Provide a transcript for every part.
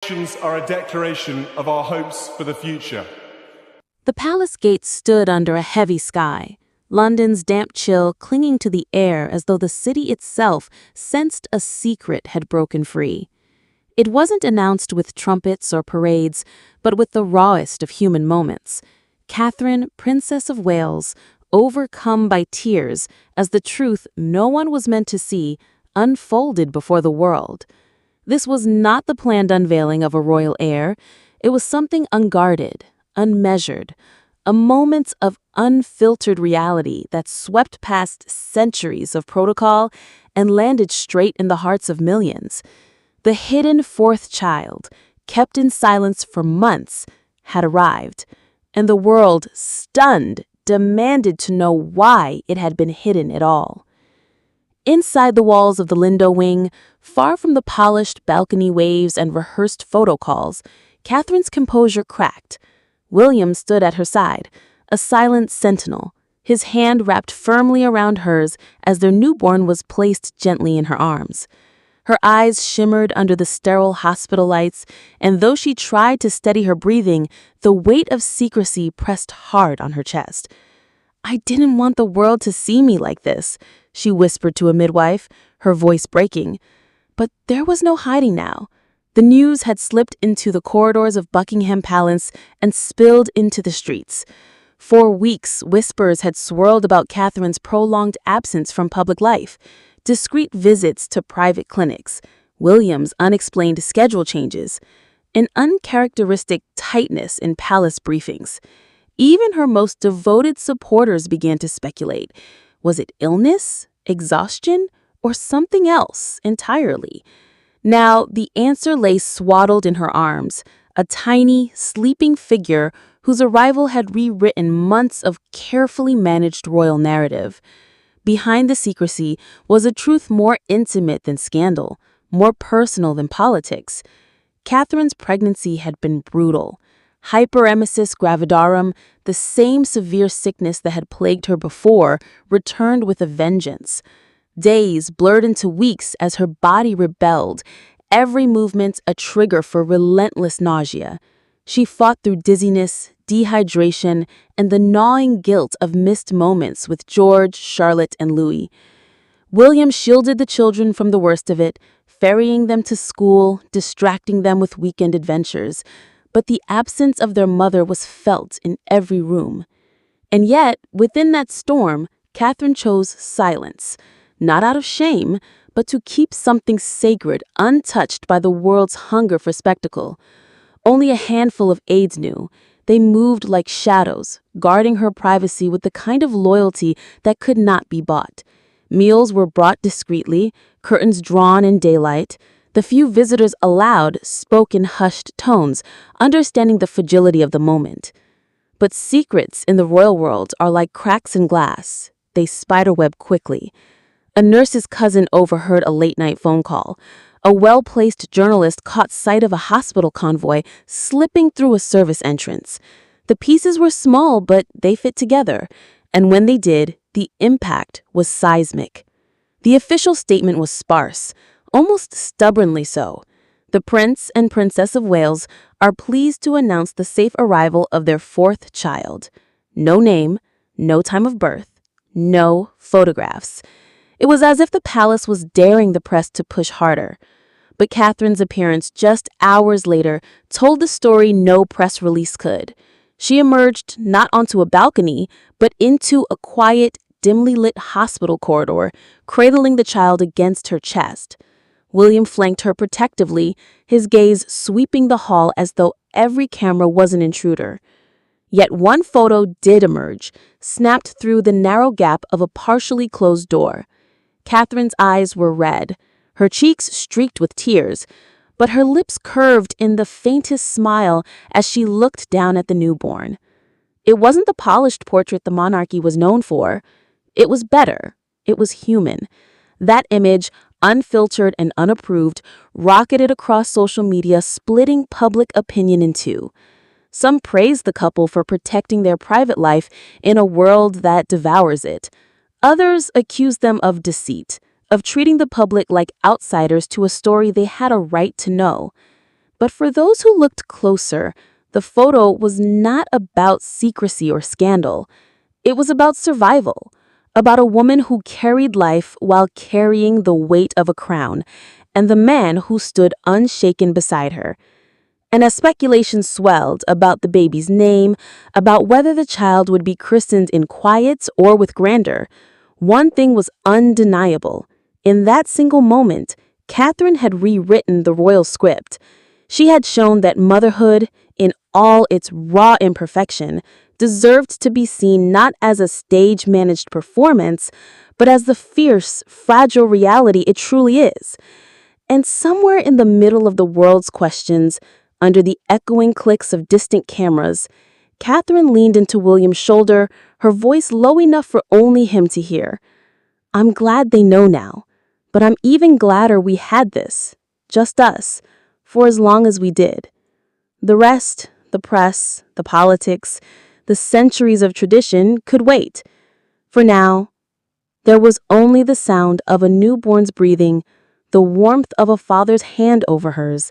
celebrations are a declaration of our hopes for the future. The palace gates stood under a heavy sky, London's damp chill clinging to the air as though the city itself sensed a secret had broken free. It wasn't announced with trumpets or parades, but with the rawest of human moments. Catherine, Princess of Wales, overcome by tears as the truth no one was meant to see unfolded before the world. This was not the planned unveiling of a royal heir. It was something unguarded, unmeasured, a moment of unfiltered reality that swept past centuries of protocol and landed straight in the hearts of millions. The hidden fourth child, kept in silence for months, had arrived, and the world, stunned, demanded to know why it had been hidden at all. Inside the walls of the Lindo wing, far from the polished balcony waves and rehearsed photo calls, Catherine's composure cracked. William stood at her side, a silent sentinel, his hand wrapped firmly around hers as their newborn was placed gently in her arms. Her eyes shimmered under the sterile hospital lights, and though she tried to steady her breathing, the weight of secrecy pressed hard on her chest. "I didn't want the world to see me like this," she whispered to a midwife, her voice breaking. But there was no hiding now. The news had slipped into the corridors of Buckingham Palace and spilled into the streets. For weeks, whispers had swirled about Catherine's prolonged absence from public life, discreet visits to private clinics, William's unexplained schedule changes, an uncharacteristic tightness in palace briefings. Even her most devoted supporters began to speculate. Was it illness, exhaustion, or something else entirely? Now, the answer lay swaddled in her arms, a tiny, sleeping figure whose arrival had rewritten months of carefully managed royal narrative. Behind the secrecy was a truth more intimate than scandal, more personal than politics. Catherine's pregnancy had been brutal. Hyperemesis gravidarum, the same severe sickness that had plagued her before, returned with a vengeance. Days blurred into weeks as her body rebelled, every movement a trigger for relentless nausea. She fought through dizziness, dehydration, and the gnawing guilt of missed moments with George, Charlotte, and Louis. William shielded the children from the worst of it, ferrying them to school, distracting them with weekend adventures. But the absence of their mother was felt in every room. And yet, within that storm, Catherine chose silence, not out of shame, but to keep something sacred untouched by the world's hunger for spectacle. Only a handful of aides knew. They moved like shadows, guarding her privacy with the kind of loyalty that could not be bought. Meals were brought discreetly, curtains drawn in daylight. The few visitors allowed spoke in hushed tones, understanding the fragility of the moment. But secrets in the royal world are like cracks in glass. They spiderweb quickly. A nurse's cousin overheard a late-night phone call. A well-placed journalist caught sight of a hospital convoy slipping through a service entrance. The pieces were small, but they fit together. And when they did, the impact was seismic. The official statement was sparse, almost stubbornly so. The Prince and Princess of Wales are pleased to announce the safe arrival of their fourth child. No name, no time of birth, no photographs. It was as if the palace was daring the press to push harder. But Catherine's appearance just hours later told the story no press release could. She emerged not onto a balcony, but into a quiet, dimly lit hospital corridor, cradling the child against her chest. William flanked her protectively, his gaze sweeping the hall as though every camera was an intruder. Yet one photo did emerge, snapped through the narrow gap of a partially closed door. Catherine's eyes were red, her cheeks streaked with tears, but her lips curved in the faintest smile as she looked down at the newborn. It wasn't the polished portrait the monarchy was known for. It was better. It was human. That image, unfiltered and unapproved, rocketed across social media, splitting public opinion in two. Some praised the couple for protecting their private life in a world that devours it. Others accused them of deceit, of treating the public like outsiders to a story they had a right to know. But for those who looked closer, the photo was not about secrecy or scandal. It was about survival, about a woman who carried life while carrying the weight of a crown, and the man who stood unshaken beside her. And as speculation swelled about the baby's name, about whether the child would be christened in quiet or with grandeur, one thing was undeniable. In that single moment, Catherine had rewritten the royal script. She had shown that motherhood, in all its raw imperfection, deserved to be seen not as a stage-managed performance, but as the fierce, fragile reality it truly is. And somewhere in the middle of the world's questions, under the echoing clicks of distant cameras, Catherine leaned into William's shoulder, her voice low enough for only him to hear. "I'm glad they know now, but I'm even gladder we had this, just us, for as long as we did. The rest, the press, the politics, the centuries of tradition could wait. For now, there was only the sound of a newborn's breathing, the warmth of a father's hand over hers,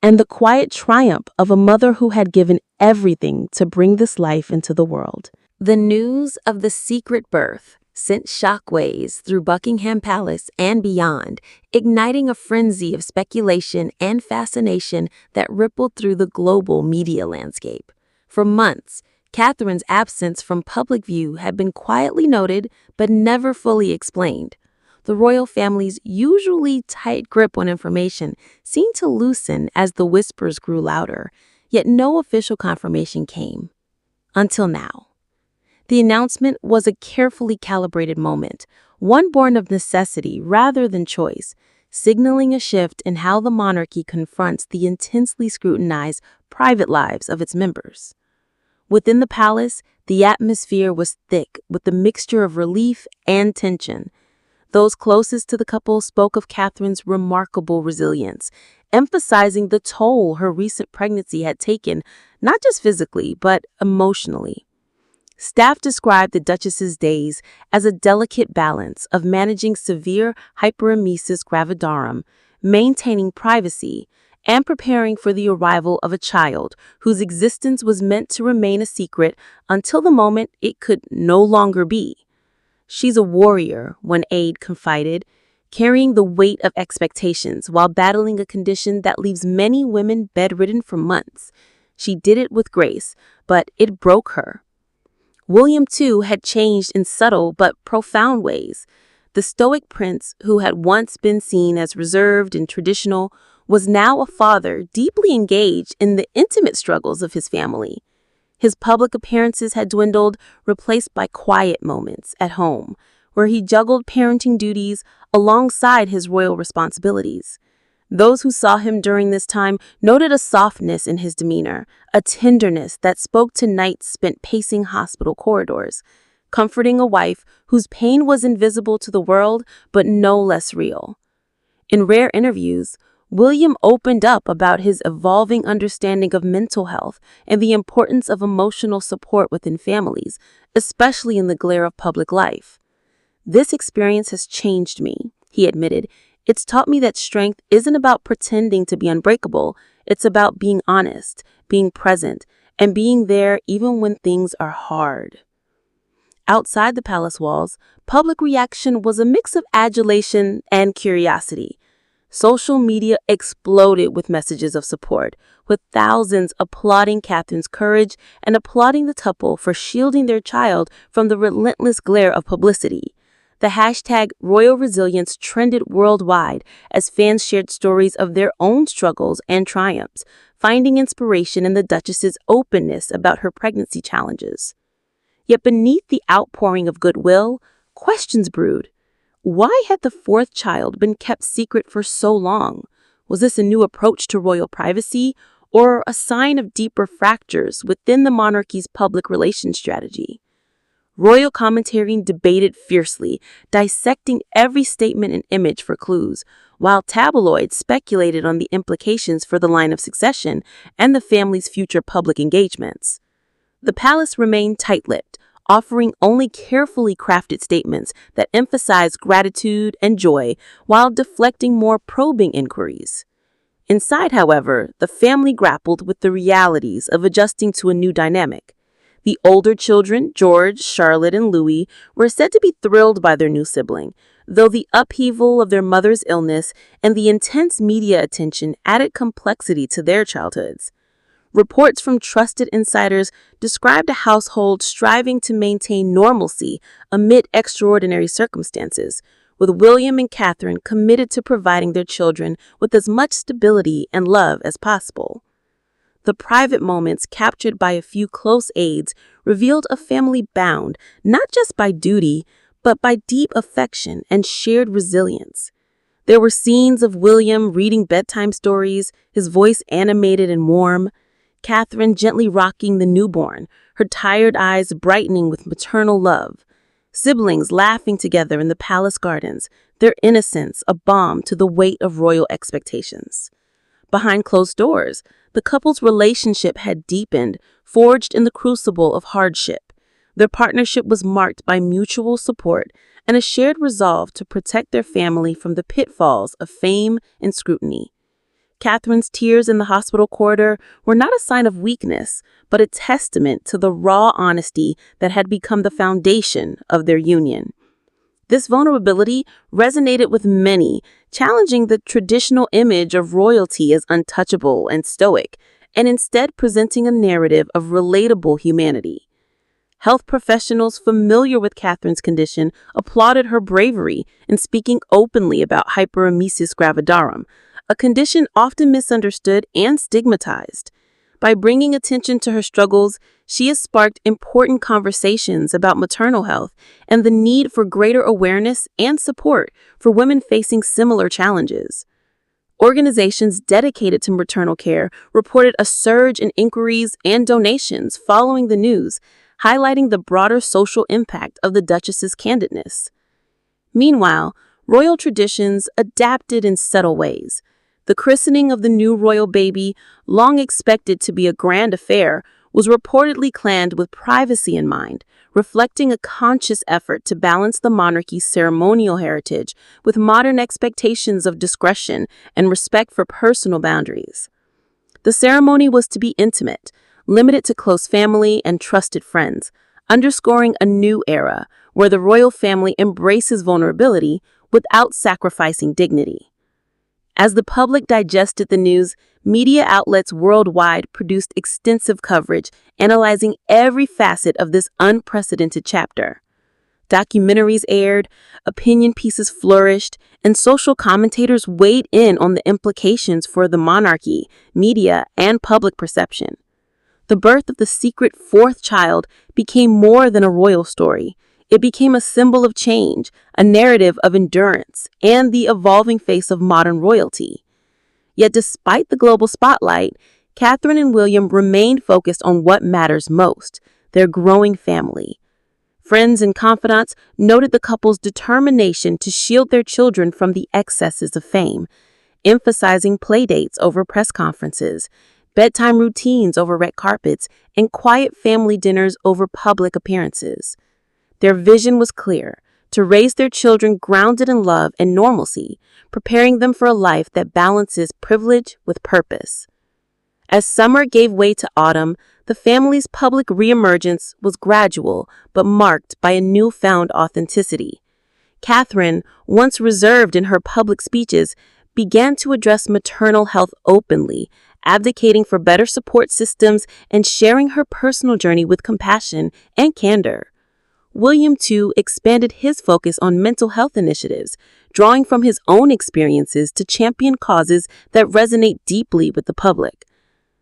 and the quiet triumph of a mother who had given everything to bring this life into the world." The news of the secret birth sent shockwaves through Buckingham Palace and beyond, igniting a frenzy of speculation and fascination that rippled through the global media landscape. For months, Catherine's absence from public view had been quietly noted but never fully explained. The royal family's usually tight grip on information seemed to loosen as the whispers grew louder, yet no official confirmation came. Until now. The announcement was a carefully calibrated moment, one born of necessity rather than choice, signaling a shift in how the monarchy confronts the intensely scrutinized private lives of its members. Within the palace, the atmosphere was thick with a mixture of relief and tension. Those closest to the couple spoke of Catherine's remarkable resilience, emphasizing the toll her recent pregnancy had taken, not just physically, but emotionally. Staff described the Duchess's days as a delicate balance of managing severe hyperemesis gravidarum, maintaining privacy, and preparing for the arrival of a child whose existence was meant to remain a secret until the moment it could no longer be. "She's a warrior," one aide confided, carrying the weight of expectations while battling a condition that leaves many women bedridden for months. She did it with grace, but it broke her. William, too, had changed in subtle but profound ways. The stoic prince, who had once been seen as reserved and traditional, was now a father deeply engaged in the intimate struggles of his family. His public appearances had dwindled, replaced by quiet moments at home, where he juggled parenting duties alongside his royal responsibilities. Those who saw him during this time noted a softness in his demeanor, a tenderness that spoke to nights spent pacing hospital corridors, comforting a wife whose pain was invisible to the world but no less real. In rare interviews, William opened up about his evolving understanding of mental health and the importance of emotional support within families, especially in the glare of public life. "This experience has changed me," he admitted. "It's taught me that strength isn't about pretending to be unbreakable. It's about being honest, being present, and being there even when things are hard." Outside the palace walls, public reaction was a mix of adulation and curiosity. Social media exploded with messages of support, with thousands applauding Catherine's courage and applauding the couple for shielding their child from the relentless glare of publicity. The hashtag Royal Resilience trended worldwide as fans shared stories of their own struggles and triumphs, finding inspiration in the Duchess's openness about her pregnancy challenges. Yet beneath the outpouring of goodwill, questions brewed. Why had the fourth child been kept secret for so long? Was this a new approach to royal privacy, or a sign of deeper fractures within the monarchy's public relations strategy? Royal commentary debated fiercely, dissecting every statement and image for clues, while tabloids speculated on the implications for the line of succession and the family's future public engagements. The palace remained tight-lipped, offering only carefully crafted statements that emphasized gratitude and joy while deflecting more probing inquiries. Inside, however, the family grappled with the realities of adjusting to a new dynamic. The older children, George, Charlotte, and Louis, were said to be thrilled by their new sibling, though the upheaval of their mother's illness and the intense media attention added complexity to their childhoods. Reports from trusted insiders described a household striving to maintain normalcy amid extraordinary circumstances, with William and Catherine committed to providing their children with as much stability and love as possible. The private moments captured by a few close aides revealed a family bound not just by duty, but by deep affection and shared resilience. There were scenes of William reading bedtime stories, his voice animated and warm, Catherine gently rocking the newborn, her tired eyes brightening with maternal love, siblings laughing together in the palace gardens, their innocence a balm to the weight of royal expectations. Behind closed doors, the couple's relationship had deepened, forged in the crucible of hardship. Their partnership was marked by mutual support and a shared resolve to protect their family from the pitfalls of fame and scrutiny. Catherine's tears in the hospital corridor were not a sign of weakness, but a testament to the raw honesty that had become the foundation of their union. This vulnerability resonated with many, challenging the traditional image of royalty as untouchable and stoic, and instead presenting a narrative of relatable humanity. Health professionals familiar with Catherine's condition applauded her bravery in speaking openly about hyperemesis gravidarum, a condition often misunderstood and stigmatized. By bringing attention to her struggles, she has sparked important conversations about maternal health and the need for greater awareness and support for women facing similar challenges. Organizations dedicated to maternal care reported a surge in inquiries and donations following the news, highlighting the broader social impact of the Duchess's candidness. Meanwhile, royal traditions adapted in subtle ways. The christening of the new royal baby, long expected to be a grand affair, was reportedly planned with privacy in mind, reflecting a conscious effort to balance the monarchy's ceremonial heritage with modern expectations of discretion and respect for personal boundaries. The ceremony was to be intimate, limited to close family and trusted friends, underscoring a new era where the royal family embraces vulnerability without sacrificing dignity. As the public digested the news, media outlets worldwide produced extensive coverage, analyzing every facet of this unprecedented chapter. Documentaries aired, opinion pieces flourished, and social commentators weighed in on the implications for the monarchy, media, and public perception. The birth of the secret fourth child became more than a royal story. It became a symbol of change, a narrative of endurance, and the evolving face of modern royalty. Yet despite the global spotlight, Catherine and William remained focused on what matters most, their growing family. Friends and confidants noted the couple's determination to shield their children from the excesses of fame, emphasizing playdates over press conferences, bedtime routines over red carpets, and quiet family dinners over public appearances. Their vision was clear: to raise their children grounded in love and normalcy, preparing them for a life that balances privilege with purpose. As summer gave way to autumn, the family's public reemergence was gradual but marked by a newfound authenticity. Catherine, once reserved in her public speeches, began to address maternal health openly, advocating for better support systems and sharing her personal journey with compassion and candor. William, too, expanded his focus on mental health initiatives, drawing from his own experiences to champion causes that resonate deeply with the public.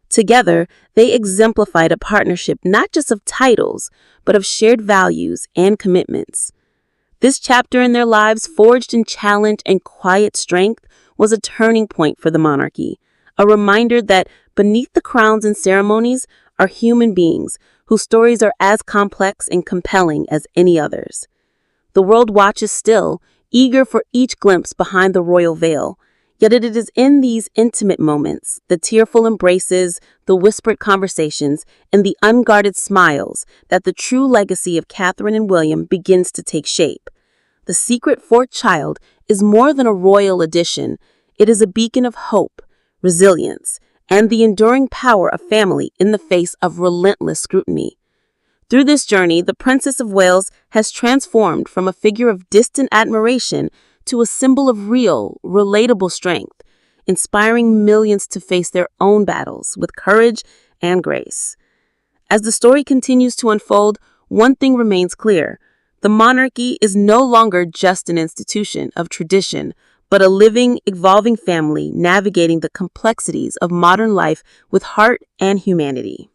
Together, they exemplified a partnership not just of titles, but of shared values and commitments. This chapter in their lives, forged in challenge and quiet strength, was a turning point for the monarchy, a reminder that beneath the crowns and ceremonies are human beings whose stories are as complex and compelling as any others. The world watches still, eager for each glimpse behind the royal veil. Yet it is in these intimate moments, the tearful embraces, the whispered conversations, and the unguarded smiles, that the true legacy of Catherine and William begins to take shape. The secret fourth child is more than a royal addition. It is a beacon of hope, resilience, and the enduring power of family in the face of relentless scrutiny. Through this journey, the Princess of Wales has transformed from a figure of distant admiration to a symbol of real, relatable strength, inspiring millions to face their own battles with courage and grace. As the story continues to unfold, one thing remains clear. The monarchy is no longer just an institution of tradition, but a living, evolving family navigating the complexities of modern life with heart and humanity.